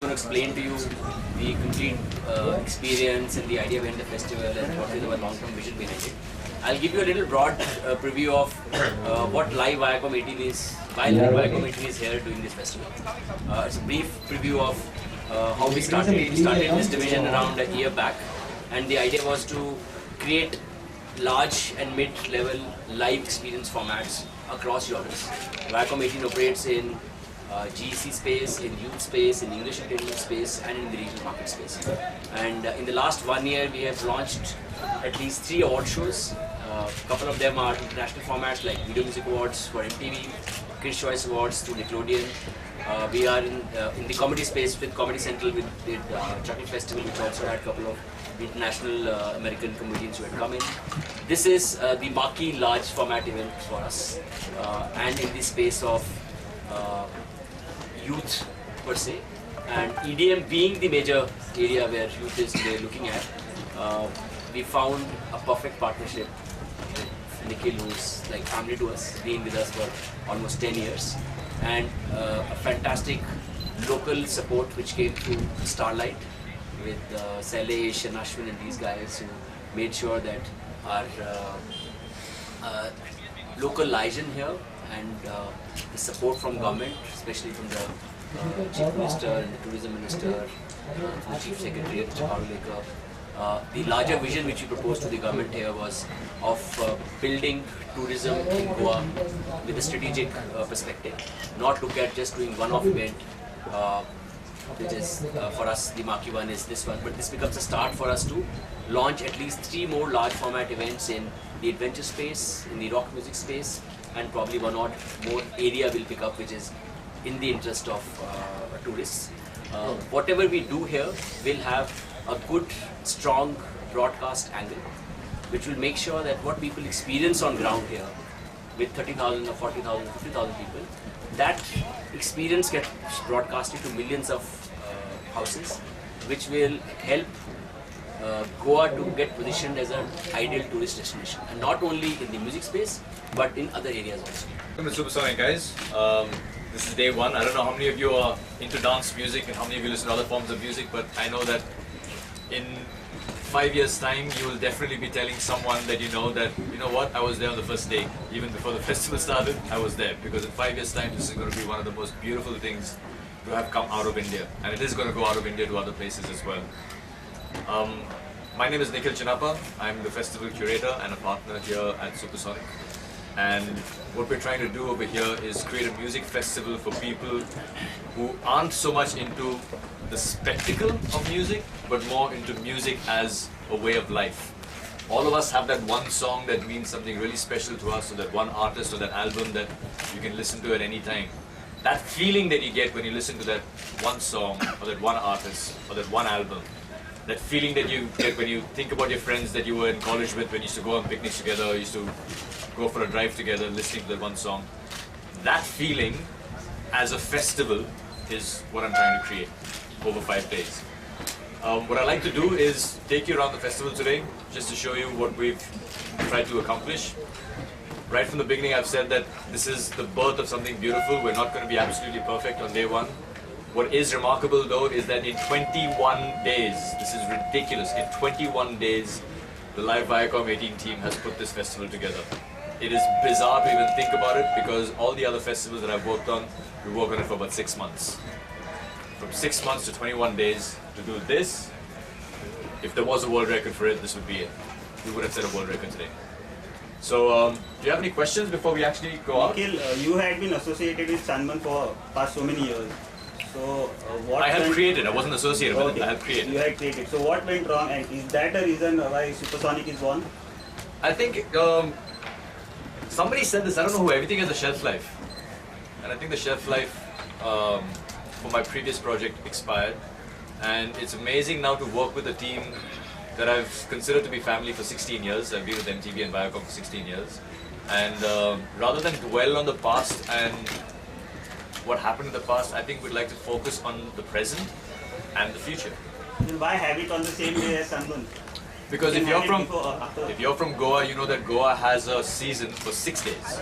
going to explain to you the complete experience and the idea behind the festival and what is our long-term vision behind it. I'll give you a little broad preview of what Live Viacom 18 is, why Live Viacom 18 is here doing this festival. It's a brief preview of how we started. We started this division around a year back, and the idea was to create large and mid-level live experience formats across genres. Viacom 18 operates in GEC space, in youth space, in English entertainment space, and in the regional market space. And in the last 1 year, we have launched at least 3 award shows. A couple of them are international formats like Video Music Awards for MTV, Kids Choice Awards through Nickelodeon. We are in the comedy space with Comedy Central with Chuckle Festival, which also had a couple of international American comedians who had come in. This is the marquee large format event for us, and in the space of youth per se, and EDM being the major area where youth is today looking at, we found a perfect partnership with Nikhil, who's like family to us, being with us for almost 10 years, and a fantastic local support which came through Starlight with Sailesh and Ashwin and these guys who made sure that our local liaison here and the support from government, especially from the Chief Minister and the Tourism Minister, from the Chief Secretary of Chapalekar. The larger vision which we proposed to the government here was of building tourism in Goa with a strategic perspective, not look at just doing one-off event, which is for us the marquee one is this one, but this becomes a start for us to launch at least 3 more large format events in the adventure space, in the rock music space, and probably one or more area will pick up which is in the interest of tourists. Whatever we do here will have a good, strong broadcast angle, which will make sure that what people experience on ground here with 30,000 or 40,000, 50,000 people, that experience gets broadcasted to millions of houses, which will help Goa to get positioned as an ideal tourist destination, and not only in the music space but in other areas also. Welcome to Supersonic, guys. This is day 1. I don't know how many of you are into dance music and how many of you listen to other forms of music, but I know that in 5 years' time you will definitely be telling someone that you know what, I was there on the first day. Even before the festival started, I was there, because in 5 years' time this is going to be one of the most beautiful things to have come out of India, and it is going to go out of India to other places as well. My name is Nikhil. I'm the festival curator and a partner here at Supersonic. And what we're trying to do over here is create a music festival for people who aren't so much into the spectacle of music, but more into music as a way of life. All of us have that one song that means something really special to us, or that one artist or that album that you can listen to at any time. That feeling that you get when you listen to that one song or that one artist or that one album, that feeling that you get when you think about your friends that you were in college with, when you used to go on picnics together, used to go for a drive together listening to that one song. That feeling as a festival is what I'm trying to create over 5 days. What I'd like to do is take you around the festival today just to show you what we've tried to accomplish. Right from the beginning I've said that this is the birth of something beautiful. We're not going to be absolutely perfect on day 1. What is remarkable though is that in 21 days, this is ridiculous, in 21 days, the Live Viacom 18 team has put this festival together. It is bizarre to even think about it, because all the other festivals that I've worked on, we work on it for about 6 months. From 6 months to 21 days to do this, if there was a world record for it, this would be it. We would have set a world record today. So, do you have any questions before we actually go out? Nikhil, you had been associated with Sunburn for past so many years. So, what I helped create it. I wasn't associated with it. I helped create it. You had created. So, what went wrong, and is that the reason why Supersonic is born? I think somebody said this. I don't know who. Everything has a shelf life, and I think the shelf life for my previous project expired. And it's amazing now to work with a team that I've considered to be family for 16 years. I've been with MTV and Viacom for 16 years, and rather than dwell on the past and what happened in the past, I think we'd like to focus on the present and the future. Then why have it on the same day as Sunburn? Because if you're from Goa, you know that Goa has a season for 6 days,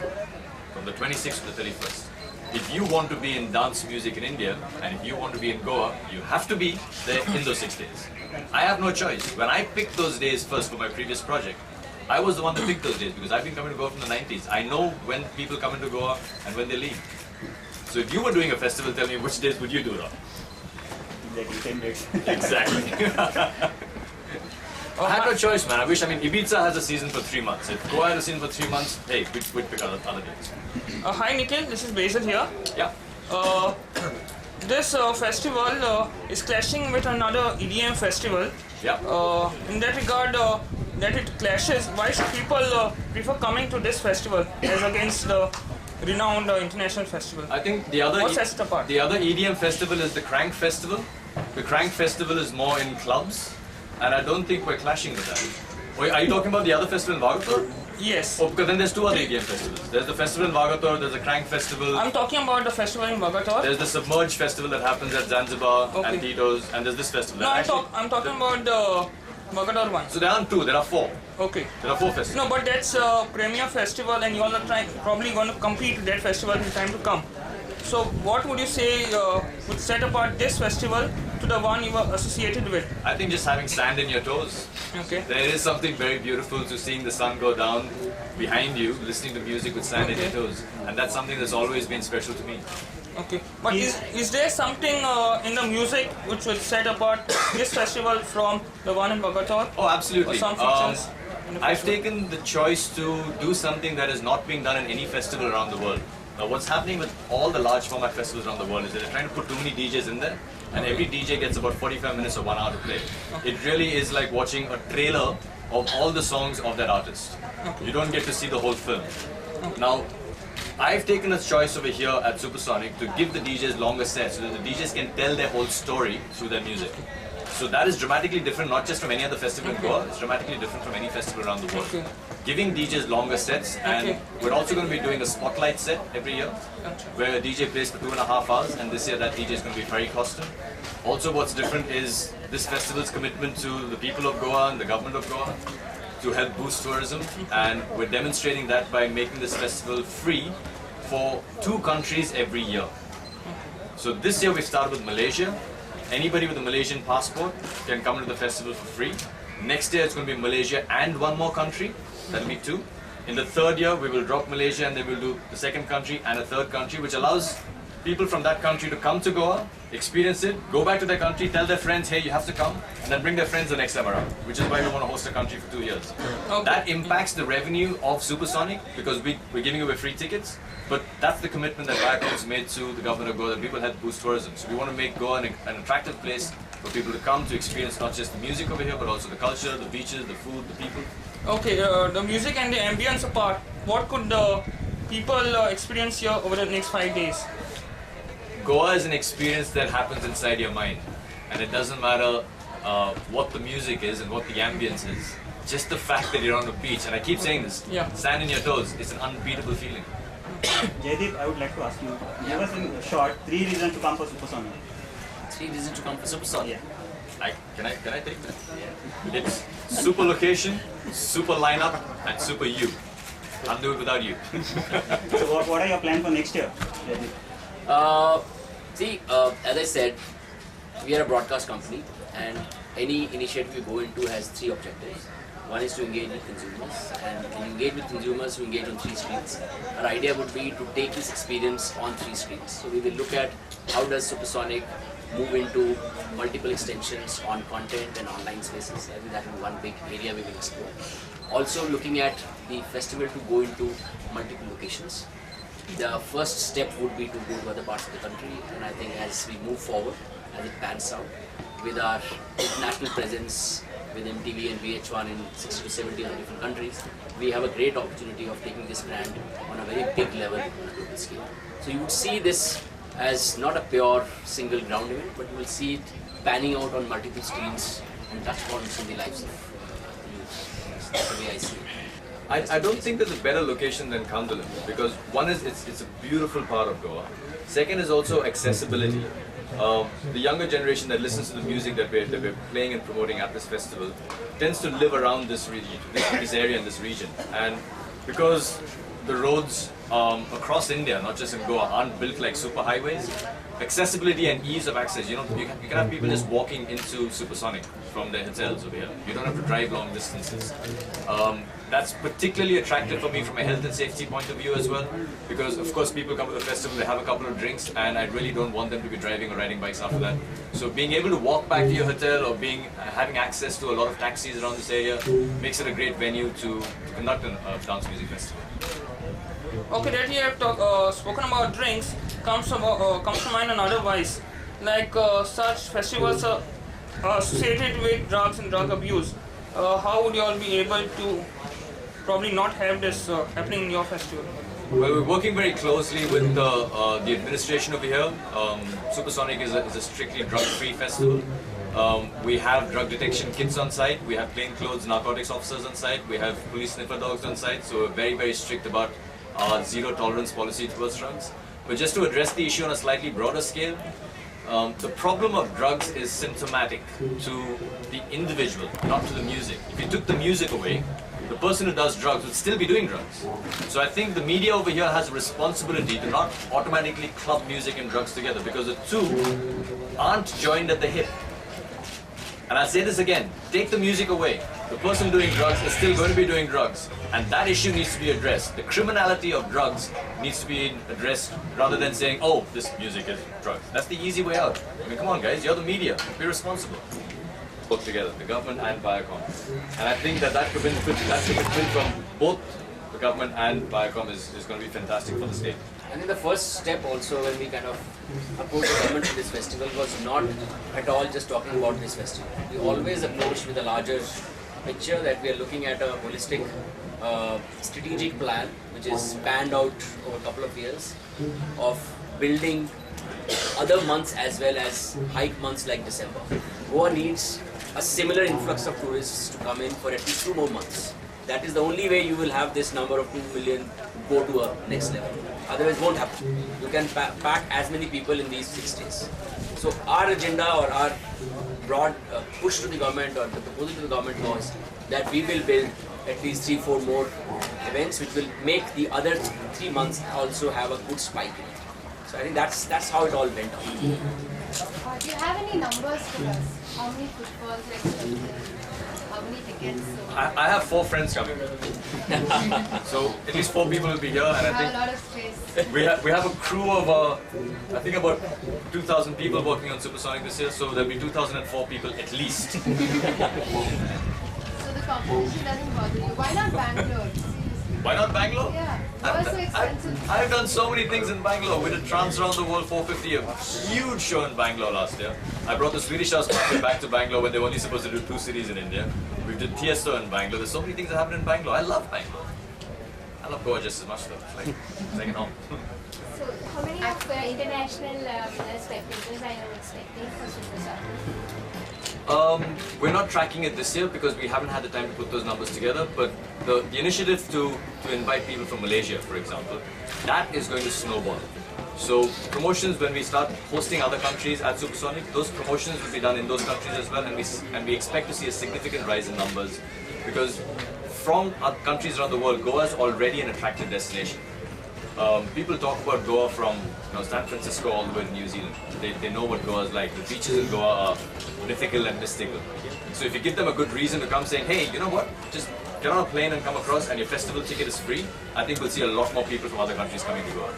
from the 26th to the 31st. if you want to be in dance music in India, and if you want to be in Goa, you have to be there in those 6 days. I have no choice. When I picked those days first for my previous project, I was the one that picked those days because I've been coming to Goa from the 90s. I know when people come into Goa and when they leave. So if you were doing a festival, tell me which days would you do it on? Exactly, same dates. Exactly. I had no choice, man. I mean, Ibiza has a season for 3 months. If Goa has a season for 3 months, hey, we'd pick other days. Hi Nikhil, this is Basil here. Yeah. This festival is clashing with another EDM festival. Yeah. In that regard, that it clashes, why should people prefer coming to this festival as against the renowned international festival? I think the other What sets it apart? the other EDM festival is the Crank Festival. The Crank Festival is more in clubs, and I don't think we're clashing with that. Wait, are you talking about the other festival in Vagator? Yes. Oh, because then there's 2 other EDM festivals. There's the festival in Vagator, there's the Crank Festival, I'm talking about the festival in Bagator. there's the Submerge Festival that happens at Zanzibar Okay. and Tito's, and there's this festival. No, And I'm talking about the Bagator one. So there aren't 2, there are 4. Okay. There are 4 festivals. No, but that's a premier festival and you all are probably going to compete with that festival in time to come. So what would you say would set apart this festival to the one you were associated with? I think just having sand in your toes. Okay. There is something very beautiful to seeing the sun go down behind you, listening to music with sand in your Okay. toes. And that's something that's always been special to me. Okay. But is there something in the music which will set apart this festival from the one in Bagator? Oh, absolutely. Or some features in the I've festival? taken the choice to do something that is not being done in any festival around the world. Now, what's happening with all the large format festivals around the world is that they're trying to put too many DJs in there, and every DJ gets about 45 minutes or 1 hour to play. It really is like watching a trailer of all the songs of that artist. You don't get to see the whole film. Now, I've taken a choice over here at Supersonic to give the DJs longer sets so that the DJs can tell their whole story through their music. So that is dramatically different, not just from any other festival in Goa, it's dramatically different from any festival around the world. Okay. Giving DJs longer sets, and Okay. we're also going to be doing a spotlight set every year, where a DJ plays for 2.5 hours, and this year that DJ is going to be Ferry Costin. Also what's different is this festival's commitment to the people of Goa and the government of Goa to help boost tourism, and we're demonstrating that by making this festival free for 2 countries every year. So this year we started with Malaysia. Anybody with a Malaysian passport can come to the festival for free. Next year it's going to be Malaysia and 1 more country, that'll be 2. In the 3rd year we will drop Malaysia and then we'll do the 2nd country and a 3rd country, which allows people from that country to come to Goa, experience it, go back to their country, tell their friends, hey, you have to come, and then bring their friends the next time around, which is why we want to host a country for 2 years. Okay. That impacts the revenue of Supersonic because we're giving away free tickets, but that's the commitment that Viacom's made to the government of Goa, that people help boost tourism. So we want to make Goa an attractive place for people to come to experience not just the music over here, but also the culture, the beaches, the food, the people. Okay, the music and the ambience apart, what could the people experience here over the next 5 days? Goa is an experience that happens inside your mind, and it doesn't matter what the music is and what the ambience is. Just the fact that you're on the beach, and I keep saying this, Yeah. sand in your toes, it's an unbeatable feeling. Jaideep, I would like to ask you, give us in short 3 reasons to come for Supersonic. 3 reasons to come for Supersonic. Yeah. Can I take that? It's super location, super lineup, and super you. I'll do it without you. So what are your plans for next year, Jaideep? As I said, we are a broadcast company, and any initiative we go into has 3 objectives. One is to engage with consumers, and when you engage with consumers, you engage on 3 screens. Our idea would be to take this experience on 3 screens. So we will look at how does Supersonic move into multiple extensions on content and online spaces. I think that is one big area we will explore. Also looking at the festival to go into multiple locations. The first step would be to go to other parts of the country, and I think as we move forward, as it pans out, with our international presence with MTV and VH1 in 60 to 70 other different countries, we have a great opportunity of taking this brand on a very big level on a global scale. So you would see this as not a pure single ground event, but you will see it panning out on multiple screens and touch points in the lives of the youth. That's the way I see it. I don't think there's a better location than Kandalam, because one is it's a beautiful part of Goa. Second is also accessibility. The younger generation that listens to the music that we're playing and promoting at this festival tends to live around this region, this area and this region. And because the roads across India, not just in Goa, aren't built like superhighways. Accessibility and ease of access. You can have people just walking into Supersonic from their hotels over here. You don't have to drive long distances. That's particularly attractive for me from a health and safety point of view as well, because of course people come to the festival, they have a couple of drinks, and I really don't want them to be driving or riding bikes after that. So being able to walk back to your hotel or having access to a lot of taxis around this area makes it a great venue to conduct a dance music festival. Okay, that you have spoken about drinks comes to mind another vice, like such festivals are associated with drugs and drug abuse. How would you all be able to probably not have this happening in your festival? Well, we're working very closely with the administration over here. Supersonic is a strictly drug-free festival. We have drug detection kits on site. We have plainclothes narcotics officers on site. We have police sniffer dogs on site. So we're very, very strict about our zero tolerance policy towards drugs. But just to address the issue on a slightly broader scale, the problem of drugs is symptomatic to the individual, not to the music. If you took the music away, the person who does drugs would still be doing drugs. So I think the media over here has a responsibility to not automatically club music and drugs together, because the two aren't joined at the hip. And I'll say this again, take the music away. The person doing drugs is still going to be doing drugs. And that issue needs to be addressed. The criminality of drugs needs to be addressed rather than saying, oh, this music is drugs. That's the easy way out. I mean, come on guys, you're the media. Be responsible. Both together, the government and Viacom. And I think that commitment from both the government and Viacom is going to be fantastic for the state. I think the first step also when we kind of approached the government to this festival was not at all just talking about this festival. We always approached with a larger picture that we are looking at a holistic strategic plan which is spanned out over a couple of years of building other months as well as hike months like December. Goa needs a similar influx of tourists to come in for at least 2 more months. That is the only way you will have this number of 2 million go to a next level. Otherwise, it won't happen. You can pack as many people in these 6 days. So our agenda or our broad push to the government or the proposal to the government was that we will build at least 3-4 more events which will make the other 3 months also have a good spike in it. So I think that's how it all went on. Do you have any numbers for us? How many footballs expected? How many tickets? I have 4 friends coming. So at least 4 people will be here, and I have a think lot of space. we have a crew of I think about 2,000 people working on Supersonic this year. So there'll be 2,004 people at least. So the competition doesn't bother you. Why not Bangalore? Seriously. Why not Bangalore? Yeah. Why so expensive? I've done so many things in Bangalore. We did Trans Around the World 450, a huge show in Bangalore last year. I brought the Swedish House Mafia back to Bangalore when they were only supposed to do 2 cities in India. We did Tiesto in Bangalore. There's so many things that happen in Bangalore. I love Bangalore. I love Goa just as much though. It's like at home. So, how many of international spectators are you expecting for Supersonic? We're not tracking it this year because we haven't had the time to put those numbers together, but the initiative to invite people from Malaysia, for example, that is going to snowball. So promotions, when we start hosting other countries at Supersonic, those promotions will be done in those countries as well, and we expect to see a significant rise in numbers because from countries around the world, Goa is already an attractive destination. People talk about Goa from San Francisco all the way to New Zealand. They know what Goa is like. The beaches in Goa are mythical and mystical. So if you give them a good reason to come saying, hey, you know what, just get on a plane and come across and your festival ticket is free, I think we'll see a lot more people from other countries coming to Goa.